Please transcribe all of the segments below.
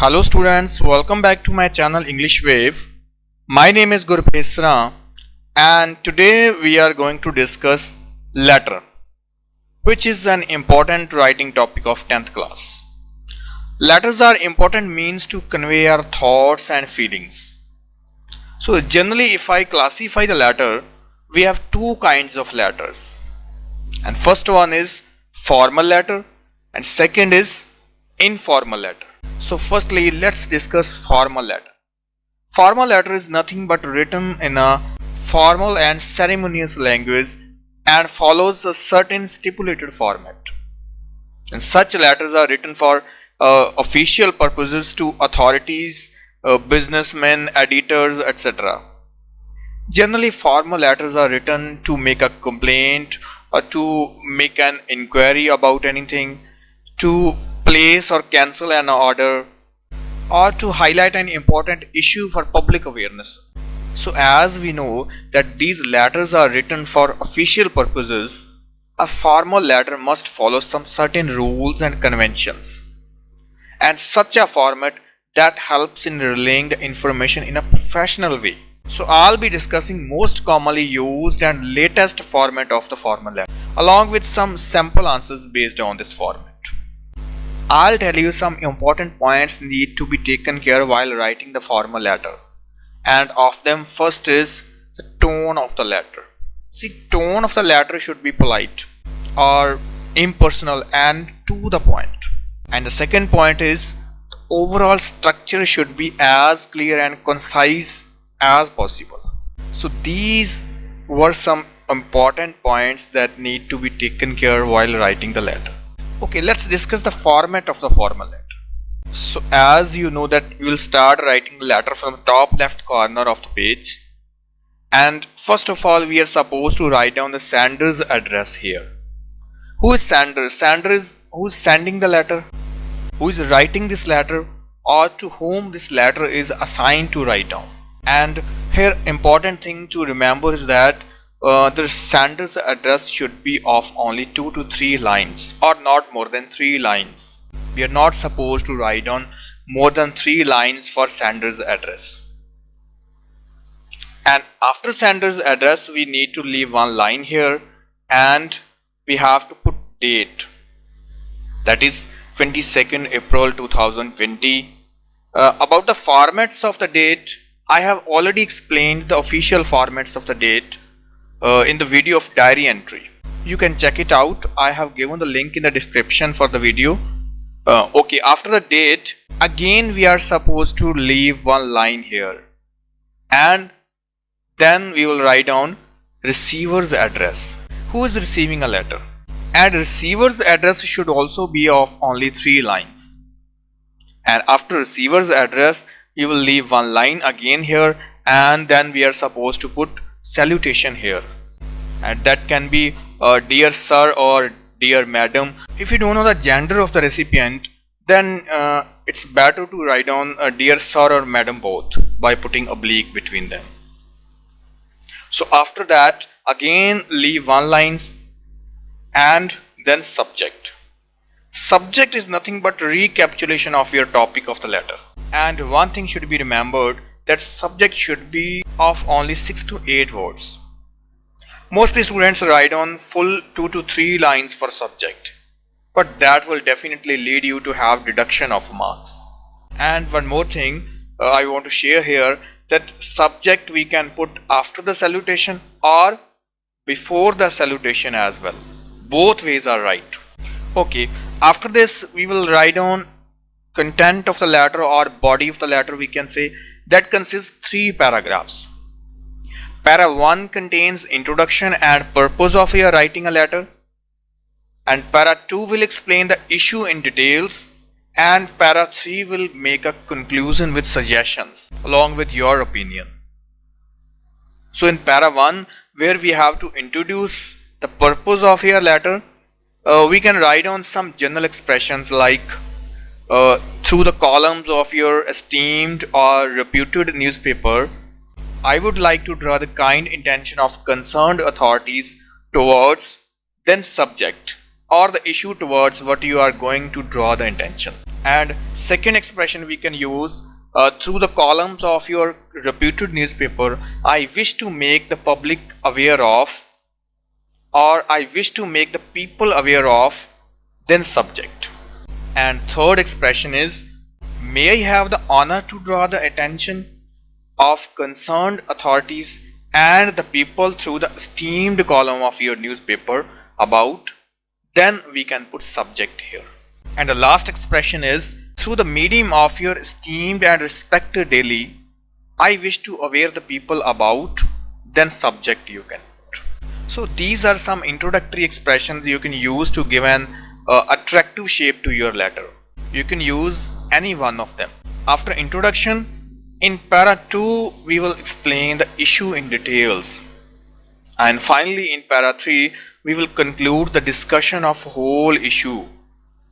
Hello students, welcome back to my channel English Wave. My name is Gurupesra and today we are going to discuss letter, which is an important writing topic of 10th class. Letters are important means to convey our thoughts and feelings. So generally if I classify the letter, we have two kinds of letters. And first one is formal letter and second is informal letter. So firstly, let's discuss formal letter. Formal letter is nothing but written in a formal and ceremonious language and follows a certain stipulated format. And such letters are written for official purposes to authorities, businessmen, editors, etc. Generally, formal letters are written to make a complaint or to make an inquiry about anything, to place or cancel an order, or to highlight an important issue for public awareness. So as we know that these letters are written for official purposes, a formal letter must follow some certain rules and conventions, and such a format that helps in relaying the information in a professional way. So I'll be discussing most commonly used and latest format of the formal letter along with some sample answers based on this format. I'll tell you some important points need to be taken care while writing the formal letter, and of them first is the tone of the letter. See, tone of the letter should be polite or impersonal and to the point. And the second point is the overall structure should be as clear and concise as possible. So these were some important points that need to be taken care while writing the letter. Okay, let's discuss the format of the formal letter. So as you know that we will start writing the letter from the top left corner of the page, and first of all we are supposed to write down the sender's address here. Who is sender? Sender is who is sending the letter, who is writing this letter, or to whom this letter is assigned to write down. And here important thing to remember is that the sender's address should be of only 2 to 3 lines or not more than 3 lines. We are not supposed to write down more than 3 lines for sender's address. And after sender's address we need to leave one line here and we have to put date, that is 22nd April 2020. About the formats of the date, I have already explained the official formats of the date in the video of diary entry. You can check it out. I have given the link in the description for the video. Okay, after the date, again we are supposed to leave one line here, and then we will write down receiver's address. Who is receiving a letter? And receiver's address should also be of only 3 lines. And after receiver's address, you will leave one line again here, and then we are supposed to put salutation here, and that can be dear sir or dear madam. If you don't know the gender of the recipient, then it's better to write down dear sir or madam both by putting oblique between them. So after that again leave one lines and then subject. Subject is nothing but recapitulation of your topic of the letter, and one thing should be remembered, that subject should be of only 6 to 8 words. Mostly students write on full 2 to 3 lines for subject, but that will definitely lead you to have deduction of marks. And one more thing I want to share here, that subject we can put after the salutation or before the salutation as well. Both ways are right. Okay, after this we will write down content of the letter or body of the letter, we can say, that consists 3 paragraphs. Para 1 contains introduction and purpose of your writing a letter, and para 2 will explain the issue in details, and para 3 will make a conclusion with suggestions along with your opinion. So in para 1, where we have to introduce the purpose of your letter, we can write down some general expressions like through the columns of your esteemed or reputed newspaper, I would like to draw the kind intention of concerned authorities towards, then subject, or the issue towards what you are going to draw the attention. And second expression we can use through the columns of your reputed newspaper, I wish to make the public aware of, or I wish to make the people aware of, then subject. And third expression is, may I have the honor to draw the attention of concerned authorities and the people through the esteemed column of your newspaper about, then we can put subject here. And the last expression is, through the medium of your esteemed and respected daily, I wish to aware the people about, then subject you can put. So these are some introductory expressions you can use to give an attractive shape to your letter. You can use any one of them. After introduction, in para 2 we will explain the issue in details, and finally in para 3 we will conclude the discussion of whole issue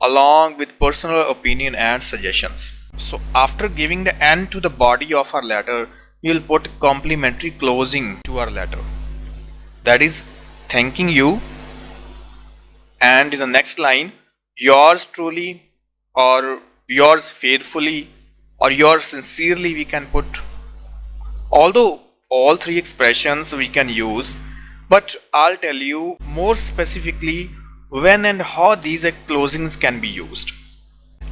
along with personal opinion and suggestions. So after giving the end to the body of our letter, we will put complimentary closing to our letter, that is thanking you, and in the next line, yours truly or yours faithfully or yours sincerely we can put. Although all three expressions we can use, but I'll tell you more specifically when and how these closings can be used.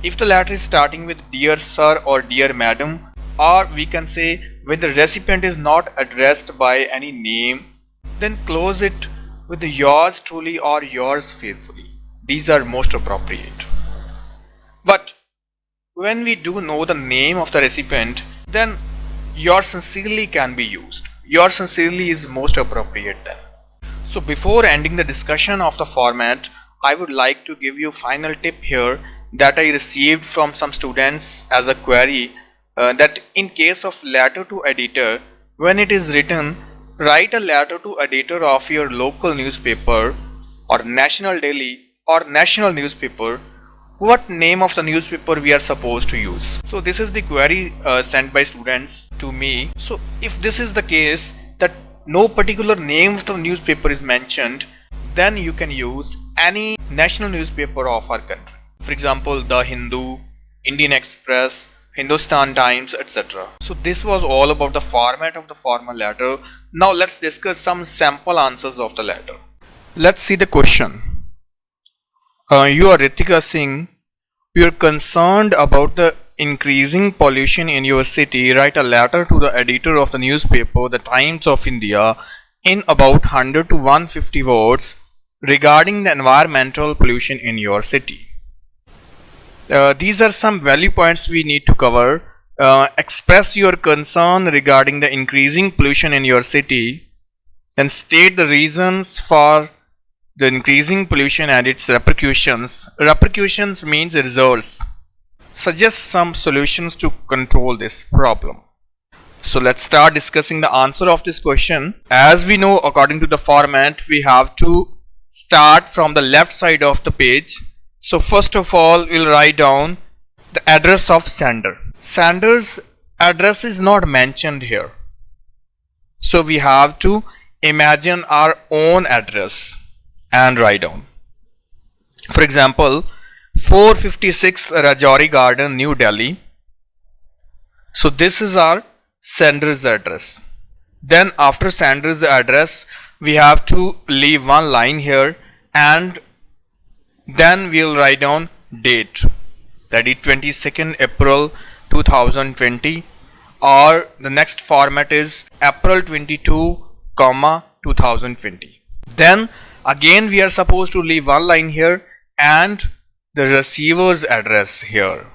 If the letter is starting with dear sir or dear madam, or we can say when the recipient is not addressed by any name, then close it with the yours truly or yours faithfully. These are most appropriate. But when we do know the name of the recipient, then yours sincerely can be used. Yours sincerely is most appropriate then. So before ending the discussion of the format, I would like to give you final tip here that I received from some students as a query, that in case of letter to editor, when it is written, write a letter to editor of your local newspaper or national daily or national newspaper, what name of the newspaper we are supposed to use. So this is the query sent by students to me. So if this is the case that no particular name of the newspaper is mentioned, then you can use any national newspaper of our country. For example, The Hindu, Indian Express, Hindustan Times, etc. So this was all about the format of the formal letter. Now let's discuss some sample answers of the letter. Let's see the question. You are Ritika Singh. You are concerned about the increasing pollution in your city. Write a letter to the editor of the newspaper The Times of India in about 100 to 150 words regarding the environmental pollution in your city. These are some value points we need to cover. Express your concern regarding the increasing pollution in your city, and state the reasons for the increasing pollution and its repercussions. Repercussions means results. Suggest some solutions to control this problem. So let's start discussing the answer of this question. As we know, according to the format, we have to start from the left side of the page. So first of all, we'll write down the address of sender. Sender's address is not mentioned here. So we have to imagine our own address and write down. For example, 456 Rajouri Garden, New Delhi. So this is our sender's address. Then after sender's address, we have to leave one line here, and then we'll write down date, that is 22nd April 2020, or the next format is April 22, 2020. Then again we are supposed to leave one line here and the receiver's address here.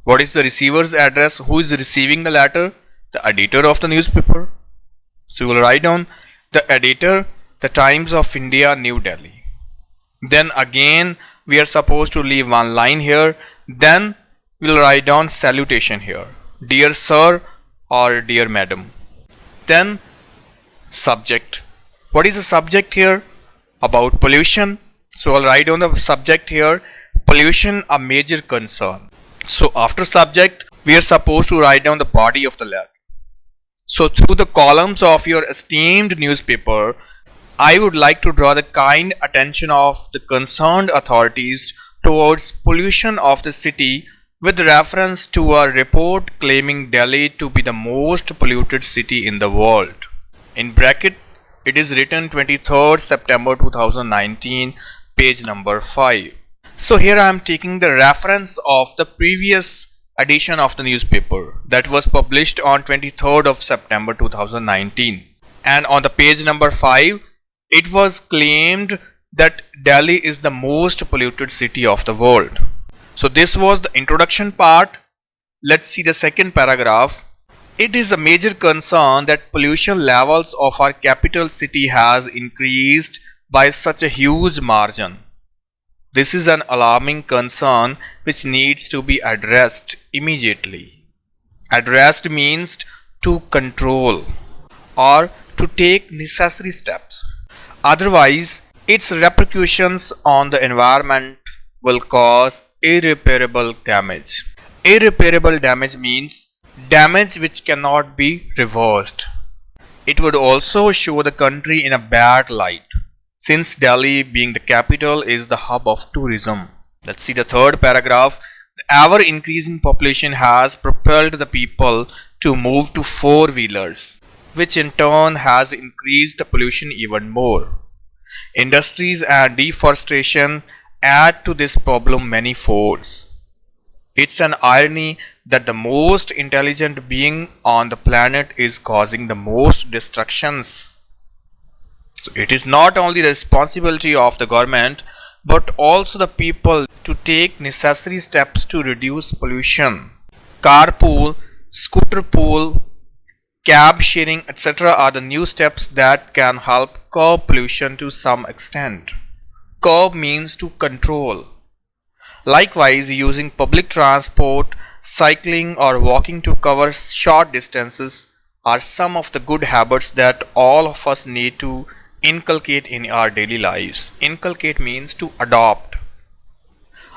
What is the receiver's address? Who is receiving the letter? The editor of the newspaper. So we will write down the editor, The Times of India, New Delhi. Then again we are supposed to leave one line here. Then we will write down salutation here, dear sir or dear madam. Then subject. What is the subject here? About pollution. So I'll write down the subject here, pollution a major concern. So after subject, we are supposed to write down the body of the letter. So through the columns of your esteemed newspaper, I would like to draw the kind attention of the concerned authorities towards pollution of the city with reference to a report claiming Delhi to be the most polluted city in the world. In bracket, it is written 23rd September 2019, page number 5. So here I am taking the reference of the previous edition of the newspaper that was published on 23rd of September 2019, and on the page number 5 it was claimed that Delhi is the most polluted city of the world. So this was the introduction part. Let's see the second paragraph. It is a major concern that pollution levels of our capital city has increased by such a huge margin. This is an alarming concern which needs to be addressed immediately. Addressed means to control or to take necessary steps. Otherwise, its repercussions on the environment will cause irreparable damage. Irreparable damage means damage which cannot be reversed. It would also show the country in a bad light, since Delhi, being the capital, is the hub of tourism. Let's see the third paragraph. The ever increasing population has propelled the people to move to four-wheelers, which in turn has increased the pollution even more. Industries and deforestation add to this problem many folds. It's an irony that the most intelligent being on the planet is causing the most destructions. So it is not only the responsibility of the government but also the people to take necessary steps to reduce pollution. Carpool, scooter pool, cab sharing, etc. are the new steps that can help curb pollution to some extent. Curb means to control. Likewise, using public transport, cycling or walking to cover short distances are some of the good habits that all of us need to inculcate in our daily lives. Inculcate means to adopt.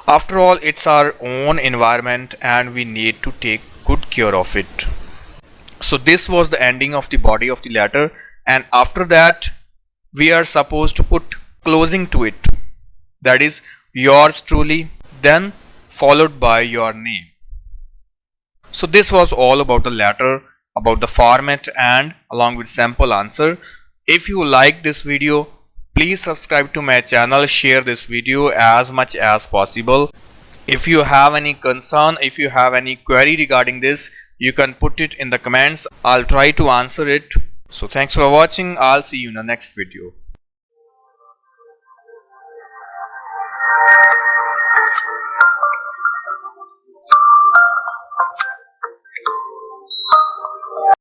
After all, it's our own environment and we need to take good care of it. So this was the ending of the body of the letter, and after that we are supposed to put closing to it, that is yours truly, then followed by your name. So this was all about the letter, about the format and along with sample answer. If you like this video, please subscribe to my channel, share this video as much as possible. If you have any concern, if you have any query regarding this, you can put it in the comments. I'll try to answer it. So thanks for watching. I'll see you in the next video.